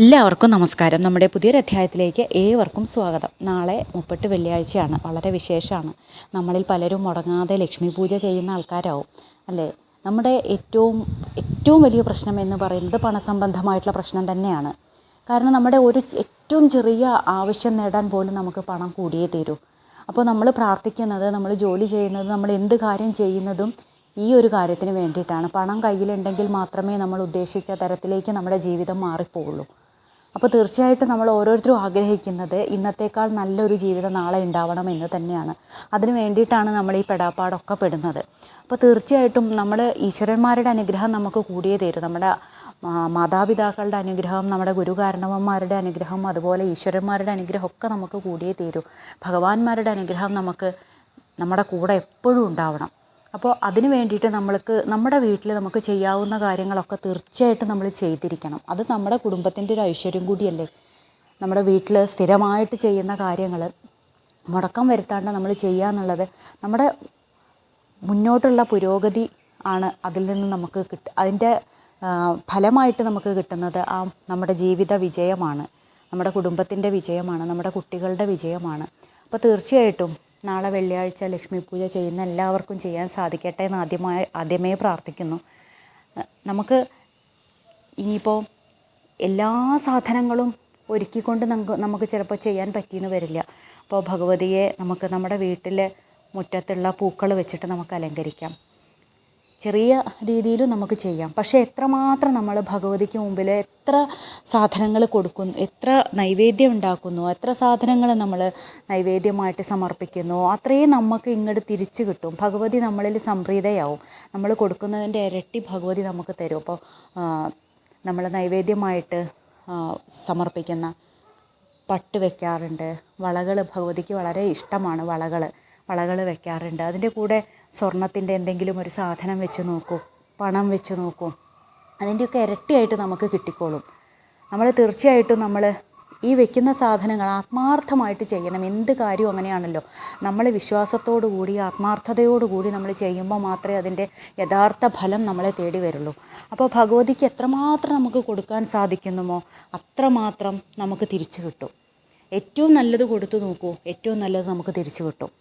എല്ലാവർക്കും നമസ്കാരം. നമ്മുടെ പുതിയൊരു അധ്യായത്തിലേക്ക് ഏവർക്കും സ്വാഗതം. നാളെ 30 വെള്ളിയാഴ്ചയാണ്. വളരെ വിശേഷമാണ്. നമ്മളിൽ പലരും മുടങ്ങാതെ ലക്ഷ്മി പൂജ ചെയ്യുന്ന ആൾക്കാരാവും അല്ലേ? നമ്മുടെ ഏറ്റവും വലിയ പ്രശ്നം എന്ന് പറയുന്നത് പണസംബന്ധമായിട്ടുള്ള പ്രശ്നം തന്നെയാണ്. കാരണം നമ്മുടെ ഏറ്റവും ചെറിയ ആവശ്യം നേടാൻ പോലും നമുക്ക് പണം കൂടിയേ തീരൂ. അപ്പോൾ നമ്മൾ പ്രാർത്ഥിക്കുന്നത്, നമ്മൾ ജോലി ചെയ്യുന്നത്, നമ്മൾ എന്ത് കാര്യം ചെയ്യുന്നതും ഈ ഒരു കാര്യത്തിന് വേണ്ടിയിട്ടാണ്. പണം കയ്യിലുണ്ടെങ്കിൽ മാത്രമേ നമ്മൾ ഉദ്ദേശിച്ച തരത്തിലേക്ക് നമ്മുടെ ജീവിതം മാറിപ്പോവുള്ളൂ. അപ്പോൾ തീർച്ചയായിട്ടും നമ്മൾ ഓരോരുത്തരും ആഗ്രഹിക്കുന്നത് ഇന്നത്തേക്കാൾ നല്ലൊരു ജീവിതം നാളെ ഉണ്ടാവണം എന്ന് തന്നെയാണ്. അതിന് വേണ്ടിയിട്ടാണ് നമ്മൾ ഈ പെടാപ്പാടൊക്കെ പെടുന്നത്. അപ്പോൾ തീർച്ചയായിട്ടും നമ്മൾ ഈശ്വരന്മാരുടെ അനുഗ്രഹം നമുക്ക് കൂടിയേ തീരും. നമ്മുടെ മാതാപിതാക്കളുടെ അനുഗ്രഹം, നമ്മുടെ ഗുരുകാരണവന്മാരുടെ അനുഗ്രഹം, അതുപോലെ ഈശ്വരന്മാരുടെ അനുഗ്രഹം ഒക്കെ നമുക്ക് കൂടിയേ തീരൂ. ഭഗവാന്മാരുടെ അനുഗ്രഹം നമുക്ക് നമ്മുടെ കൂടെ എപ്പോഴും ഉണ്ടാവണം. അപ്പോൾ അതിന് വേണ്ടിയിട്ട് നമ്മുടെ വീട്ടിൽ നമുക്ക് ചെയ്യാവുന്ന കാര്യങ്ങളൊക്കെ തീർച്ചയായിട്ടും നമ്മൾ ചെയ്തിരിക്കണം. അത് നമ്മുടെ കുടുംബത്തിൻ്റെ ഒരു ഐശ്വര്യം കൂടിയല്ലേ. നമ്മുടെ വീട്ടിൽ സ്ഥിരമായിട്ട് ചെയ്യുന്ന കാര്യങ്ങൾ മുടക്കം വരുത്താണ്ട് നമ്മൾ ചെയ്യുക എന്നുള്ളത് നമ്മുടെ മുന്നോട്ടുള്ള പുരോഗതി ആണ്. അതിൽ നിന്ന് നമുക്ക് അതിൻ്റെ ഫലമായിട്ട് നമുക്ക് കിട്ടുന്നത് നമ്മുടെ ജീവിത വിജയമാണ്, നമ്മുടെ കുടുംബത്തിൻ്റെ വിജയമാണ്, നമ്മുടെ കുട്ടികളുടെ വിജയമാണ്. അപ്പോൾ തീർച്ചയായിട്ടും നാളെ വെള്ളിയാഴ്ച ലക്ഷ്മി പൂജ ചെയ്യുന്ന എല്ലാവർക്കും ചെയ്യാൻ സാധിക്കട്ടെ എന്ന് ആദ്യമേ പ്രാർത്ഥിക്കുന്നു. നമുക്ക് ഇനിയിപ്പോൾ എല്ലാ സാധനങ്ങളും ഒരുക്കിക്കൊണ്ട് നമുക്ക് ചിലപ്പോൾ ചെയ്യാൻ പറ്റിയെന്ന് വരില്ല. അപ്പോൾ ഭഗവതിയെ നമുക്ക് നമ്മുടെ വീട്ടിലെ മുറ്റത്തുള്ള പൂക്കൾ വെച്ചിട്ട് നമുക്ക് അലങ്കരിക്കാം. ചെറിയ രീതിയിലും നമുക്ക് ചെയ്യാം. പക്ഷേ എത്രമാത്രം നമ്മൾ ഭഗവതിക്ക് മുമ്പിൽ എത്ര സാധനങ്ങൾ കൊടുക്കുന്നു, എത്ര നൈവേദ്യം ഉണ്ടാക്കുന്നു, എത്ര സാധനങ്ങൾ നമ്മൾ നൈവേദ്യമായിട്ട് സമർപ്പിക്കുന്നു, അത്രയും നമുക്ക് ഇങ്ങോട്ട് തിരിച്ചു കിട്ടും. ഭഗവതി നമ്മളിൽ സംപ്രീതയാവും. നമ്മൾ കൊടുക്കുന്നതിൻ്റെ ഇരട്ടി ഭഗവതി നമുക്ക് തരും. അപ്പോൾ നമ്മൾ നൈവേദ്യമായിട്ട് സമർപ്പിക്കുന്ന പട്ട് വയ്ക്കാറുണ്ട്. വളകൾ ഭഗവതിക്ക് വളരെ ഇഷ്ടമാണ്. വളകൾ വെക്കാറുണ്ട്. അതിൻ്റെ കൂടെ സ്വർണത്തിൻ്റെ എന്തെങ്കിലും ഒരു സാധനം വെച്ച് നോക്കൂ, പണം വെച്ച് നോക്കൂ, അതിൻ്റെയൊക്കെ ഇരട്ടിയായിട്ട് നമുക്ക് കിട്ടിക്കോളും. നമ്മൾ തീർച്ചയായിട്ടും നമ്മൾ ഈ വെക്കുന്ന സാധനങ്ങൾ ആത്മാർത്ഥമായിട്ട് ചെയ്യണം. എന്ത് കാര്യവും അങ്ങനെയാണല്ലോ. നമ്മൾ വിശ്വാസത്തോടു കൂടി ആത്മാർത്ഥതയോടു കൂടി നമ്മൾ ചെയ്യുമ്പോൾ മാത്രമേ അതിൻ്റെ യഥാർത്ഥ ഫലം നമ്മളെ തേടി വരുള്ളൂ. അപ്പോൾ ഭഗവതിക്ക് എത്രമാത്രം നമുക്ക് കൊടുക്കാൻ സാധിക്കുന്നുമോ അത്രമാത്രം നമുക്ക് തിരിച്ചു കിട്ടും. ഏറ്റവും നല്ലത് കൊടുത്തു നോക്കൂ, ഏറ്റവും നല്ലത് നമുക്ക് തിരിച്ചു കിട്ടും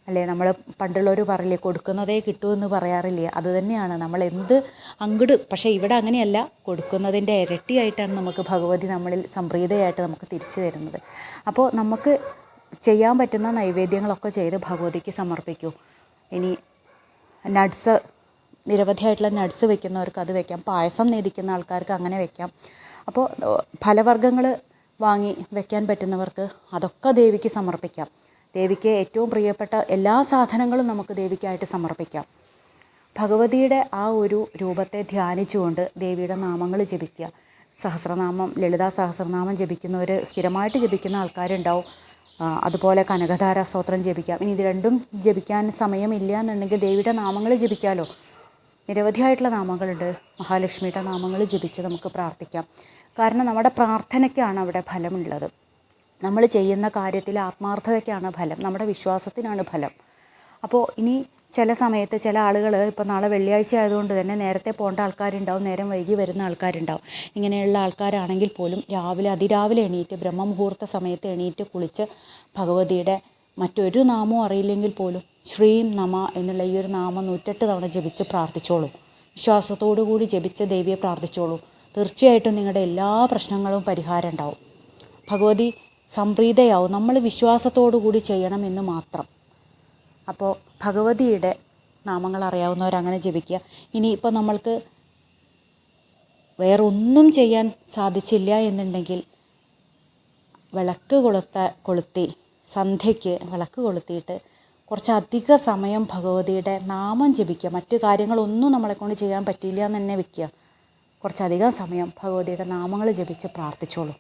അല്ലേ? നമ്മൾ പണ്ടുള്ളവർ പറയില്ലേ, കൊടുക്കുന്നതേ കിട്ടൂ എന്ന് പറയാറില്ലേ? അതുതന്നെയാണ് നമ്മൾ പക്ഷേ ഇവിടെ അങ്ങനെയല്ല. കൊടുക്കുന്നതിൻ്റെ ഇരട്ടിയായിട്ടാണ് നമുക്ക് ഭഗവതി നമ്മളിൽ സംപ്രീതയായിട്ട് നമുക്ക് തിരിച്ചു തരുന്നത്. അപ്പോൾ നമുക്ക് ചെയ്യാൻ പറ്റുന്ന നൈവേദ്യങ്ങളൊക്കെ ചെയ്ത് ഭഗവതിക്ക് സമർപ്പിക്കൂ. ഇനി നിരവധിയായിട്ടുള്ള നട്ട്സ് വെക്കുന്നവർക്ക് അത് വെക്കാം. പായസം നേദിക്കുന്ന ആൾക്കാർക്ക് അങ്ങനെ വെക്കാം. അപ്പോൾ ഫലവർഗ്ഗങ്ങൾ വാങ്ങി വെക്കാൻ പറ്റുന്നവർക്ക് അതൊക്കെ ദേവിക്ക് സമർപ്പിക്കാം. ദേവിക്ക് ഏറ്റവും പ്രിയപ്പെട്ട എല്ലാ സാധനങ്ങളും നമുക്ക് ദേവിക്കായിട്ട് സമർപ്പിക്കാം. ഭഗവതിയുടെ ആ ഒരു രൂപത്തെ ധ്യാനിച്ചുകൊണ്ട് ദേവിയുടെ നാമങ്ങൾ ജപിക്കുക. ലളിതാ സഹസ്രനാമം ജപിക്കുന്നവർ, സ്ഥിരമായിട്ട് ജപിക്കുന്ന ആൾക്കാരുണ്ടാവും. അതുപോലെ കനകധാര സ്തോത്രം ജപിക്കാം. ഇനി ഇത് രണ്ടും ജപിക്കാൻ സമയമില്ല എന്നുണ്ടെങ്കിൽ ദേവിയുടെ നാമങ്ങൾ ജപിക്കാമല്ലോ. നിരവധിയായിട്ടുള്ള നാമങ്ങളുണ്ട്. മഹാലക്ഷ്മിയുടെ നാമങ്ങൾ ജപിച്ച് നമുക്ക് പ്രാർത്ഥിക്കാം. കാരണം നമ്മുടെ പ്രാർത്ഥനയ്ക്കാണ് അവിടെ ഫലമുള്ളത്. നമ്മൾ ചെയ്യുന്ന കാര്യത്തിൽ ആത്മാർത്ഥതയ്ക്കാണ് ഫലം, നമ്മുടെ വിശ്വാസത്തിനാണ് ഫലം. അപ്പോൾ ഇനി ചില സമയത്ത് ചില ആളുകൾ, ഇപ്പോൾ നാളെ വെള്ളിയാഴ്ച ആയതുകൊണ്ട് തന്നെ നേരത്തെ പോകേണ്ട ആൾക്കാരുണ്ടാവും, നേരം വൈകി വരുന്ന ആൾക്കാരുണ്ടാവും. ഇങ്ങനെയുള്ള ആൾക്കാരാണെങ്കിൽ പോലും അതിരാവിലെ എണീറ്റ് ബ്രഹ്മമുഹൂർത്ത സമയത്ത് എണീറ്റ് കുളിച്ച് ഭഗവതിയുടെ മറ്റൊരു നാമവും അറിയില്ലെങ്കിൽ പോലും ശ്രീം നമ എന്നുള്ള ഈ ഒരു നാമം 108 തവണ ജപിച്ച് പ്രാർത്ഥിച്ചോളൂ. വിശ്വാസത്തോടു കൂടി ജപിച്ച് ദേവിയെ പ്രാർത്ഥിച്ചോളൂ. തീർച്ചയായിട്ടും നിങ്ങളുടെ എല്ലാ പ്രശ്നങ്ങളും പരിഹാരം ഉണ്ടാവും. ഭഗവതി സംപ്രീതയാവും. നമ്മൾ വിശ്വാസത്തോടു കൂടി ചെയ്യണമെന്ന് മാത്രം. അപ്പോൾ ഭഗവതിയുടെ നാമങ്ങൾ അറിയാവുന്നവരങ്ങനെ ജപിക്കുക. ഇനിയിപ്പോൾ നമ്മൾക്ക് വേറൊന്നും ചെയ്യാൻ സാധിച്ചില്ല എന്നുണ്ടെങ്കിൽ വിളക്ക് കൊളുത്തി സന്ധ്യയ്ക്ക് വിളക്ക് കൊളുത്തിയിട്ട് കുറച്ചധിക സമയം ഭഗവതിയുടെ നാമം ജപിക്കുക. മറ്റു കാര്യങ്ങളൊന്നും നമ്മളെക്കൊണ്ട് ചെയ്യാൻ പറ്റില്ല എന്ന് തന്നെ വയ്ക്കുക. കുറച്ചധികം സമയം ഭഗവതിയുടെ നാമങ്ങൾ ജപിച്ച് പ്രാർത്ഥിച്ചോളൂ.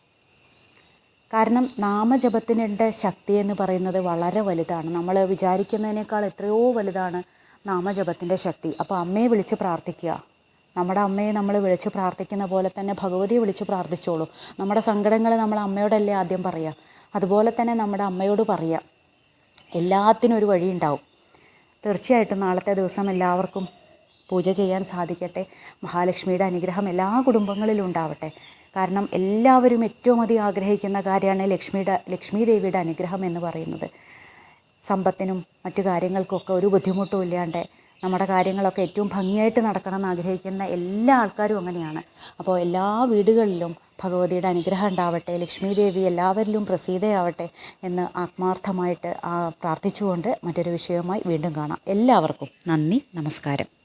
കാരണം നാമജപത്തിൻ്റെ ശക്തി എന്ന് പറയുന്നത് വളരെ വലുതാണ്. നമ്മൾ വിചാരിക്കുന്നതിനേക്കാൾ എത്രയോ വലുതാണ് നാമജപത്തിൻ്റെ ശക്തി. അപ്പോൾ അമ്മയെ വിളിച്ച് പ്രാർത്ഥിക്കുക. നമ്മുടെ അമ്മയെ നമ്മൾ വിളിച്ച് പ്രാർത്ഥിക്കുന്ന പോലെ തന്നെ ഭഗവതിയെ വിളിച്ച് പ്രാർത്ഥിച്ചോളൂ. നമ്മുടെ സങ്കടങ്ങൾ നമ്മൾ അമ്മയോടല്ലേ ആദ്യം പറയുക. അതുപോലെ തന്നെ നമ്മുടെ അമ്മയോട് പറയുക. എല്ലാത്തിനും ഒരു വഴിയുണ്ടാവും. തീർച്ചയായിട്ടും നാളത്തെ ദിവസം എല്ലാവർക്കും പൂജ ചെയ്യാൻ സാധിക്കട്ടെ. മഹാലക്ഷ്മിയുടെ അനുഗ്രഹം എല്ലാ കുടുംബങ്ങളിലും ഉണ്ടാവട്ടെ. കാരണം എല്ലാവരും ഏറ്റവും അധികം ആഗ്രഹിക്കുന്ന കാര്യമാണ് ലക്ഷ്മി ദേവിയുടെ അനുഗ്രഹം എന്ന് പറയുന്നത്. സമ്പത്തിനും മറ്റു കാര്യങ്ങൾക്കൊക്കെ ഒരു ബുദ്ധിമുട്ടും ഇല്ലാണ്ട് നമ്മുടെ കാര്യങ്ങളൊക്കെ ഏറ്റവും ഭംഗിയായിട്ട് നടക്കണം എന്ന് ആഗ്രഹിക്കുന്ന എല്ലാ ആൾക്കാരും അങ്ങനെയാണ്. അപ്പോൾ എല്ലാ വീടുകളിലും ഭഗവതിയുടെ അനുഗ്രഹം ഉണ്ടാവട്ടെ, ലക്ഷ്മി ദേവി എല്ലാവരിലും പ്രസീതയാവട്ടെ എന്ന് ആത്മാർത്ഥമായിട്ട് പ്രാർത്ഥിച്ചുകൊണ്ട് മറ്റൊരു വിഷയവുമായി വീണ്ടും കാണാം. എല്ലാവർക്കും നന്ദി, നമസ്കാരം.